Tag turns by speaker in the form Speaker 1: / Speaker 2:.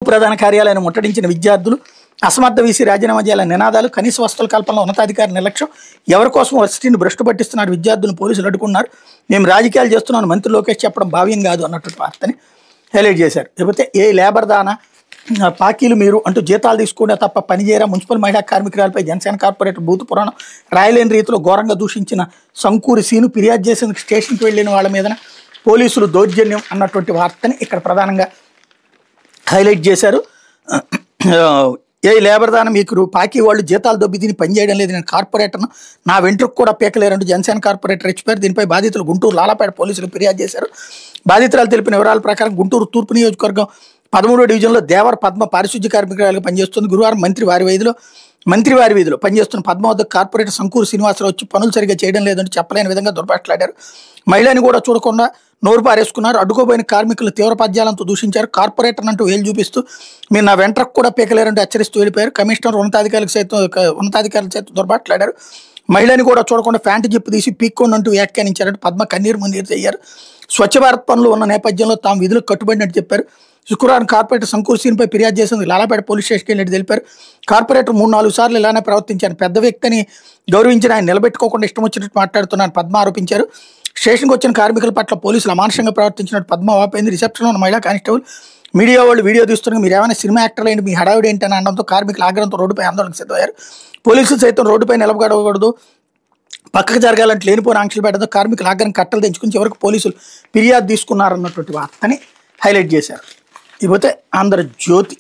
Speaker 1: ప్రధాన కార్యాలయాన్ని ముట్టడించిన విద్యార్థులు, అసమర్థ వీసీ రాజీనామా చేయాలని నినాదాలు, కనీస వసతుల కల్పనలో ఉన్నతాధికారి నిర్లక్ష్యం, ఎవరి కోసం వర్సిటీని భ్రష్టు పట్టిస్తున్నారు విద్యార్థులను పోలీసులు అడ్డుకున్నారు, మేము రాజకీయాలు చేస్తున్నాను మంత్రి లోకేష్ చెప్పడం భావ్యం కాదు అన్నటువంటి వార్తని హైలైట్ చేశారు. లేకపోతే ఏ లేబర్ దానా పాకీలు మీరు అంటూ జీతాలు తీసుకుంటే తప్ప పనిచేయరా, మున్సిపల్ మహిళా కార్మికురాలపై జనసేన కార్పొరేటర్ బూతు పురాణం, రాయలేని రీతిలో ఘోరంగా దూషించిన సంకూరి సీను, ఫిర్యాదు చేసేందుకు స్టేషన్కి వెళ్ళిన వాళ్ళ మీద పోలీసులు దౌర్జన్యం అన్నటువంటి వార్తని ఇక్కడ ప్రధానంగా హైలైట్ చేశారు. ఏ లేబర్ దానం మీకు పాకి వాళ్ళు జీతాలు దొబ్బి దీన్ని పనిచేయడం లేదు, నేను కార్పొరేటర్ను, నా వెంట్రుకు కూడా పీకలేరంటూ జనసేన కార్పొరేటర్ రెచ్చిపోయారు. దీనిపై బాధితులు గుంటూరు లాలాపేట పోలీసులు ఫిర్యాదు చేశారు. బాధితురాలు తెలిపిన వివరాల ప్రకారం గుంటూరు తూర్పు నియోజకవర్గం 13వ డివిజన్లో దేవర పద్మ పారిశుద్ధ్య కార్మికురాలుగా పనిచేస్తుంది. గురువారం మంత్రి వారి వీధిలో పనిచేస్తున్న పద్మ వద్ద కార్పొరేటర్ సంకూరు శ్రీనివాసరావు వచ్చి పనులు సరిగా చేయడం లేదంటూ చెప్పలేని విధంగా దుర్భాషలాడారు. మహిళని కూడా చూడకుండా నోరు పారేసుకున్నారు. అడ్డుకోబోయిన కార్మికులు తీవ్ర పద్యాలంతో దూషించారు. కార్పొరేటర్ అంటూ వేలు చూపిస్తూ మీరు నా వెంట్రకు కూడా పీకలేరంటూ హెచ్చరిస్తూ వెళ్ళిపోయారు. కమిషనర్ ఉన్నతాధికారులు సైతం దుర్భాషలాడారు. మహిళని కూడా చూడకుండా ప్యాంటు జిప్పు తీసి పీక్కోండి అంటూ వ్యాఖ్యానించారంటూ పద్మ కన్నీరు మున్నీరు అయ్యారు. స్వచ్ఛ భారత్ పనులు ఉన్న నేపథ్యంలో తాము విధులకు కట్టుబడినట్టు చెప్పారు. శుక్రవారం కార్పొరేటర్ సంకూర్ సీన్పై ఫిర్యాదు చేసేందుకు లాలాపేట పోలీస్ స్టేషన్కి వెళ్ళినట్టు తెలిపారు. కార్పొరేటర్ 3-4 సార్లు ఇలానే ప్రవర్తించారు. పెద్ద వ్యక్తిని గౌరవించిన ఆయన నిలబెట్టుకోకుండా ఇష్టం వచ్చినట్టు మాట్లాడుతున్నారని పద్మ ఆరోపించారు. స్టేషన్కి వచ్చిన కార్మికుల పట్ల పోలీసులు అమానుషంగా ప్రవర్తించినట్టు పద్మ వాపోయింది. రిసెప్షన్లో ఉన్న మహిళా కానిస్టేబుల్ మీడియా వాళ్ళు వీడియో తీస్తున్నారు, మీరు ఏమైనా సినిమా యాక్టర్లు ఏంటి, మీ హడావిడి ఏంటని అనడంతో కార్మికులు ఆగ్రహంతో రోడ్డుపై ఆందోళనకు సిద్ధమయ్యారు. పోలీసులు సైతం రోడ్డుపై నిలబడకూడదు, పక్కకు జరగాలంటే లేనిపోయిన ఆంక్షలు పెట్టడంతో కార్మికులు ఆగ్రహం కట్టలు తెంచుకుని చివరికి పోలీసులు ఫిర్యాదు తీసుకున్నారన్నటువంటి వార్తని హైలైట్ చేశారు. ఇకపోతే ఆంధ్రజ్యోతి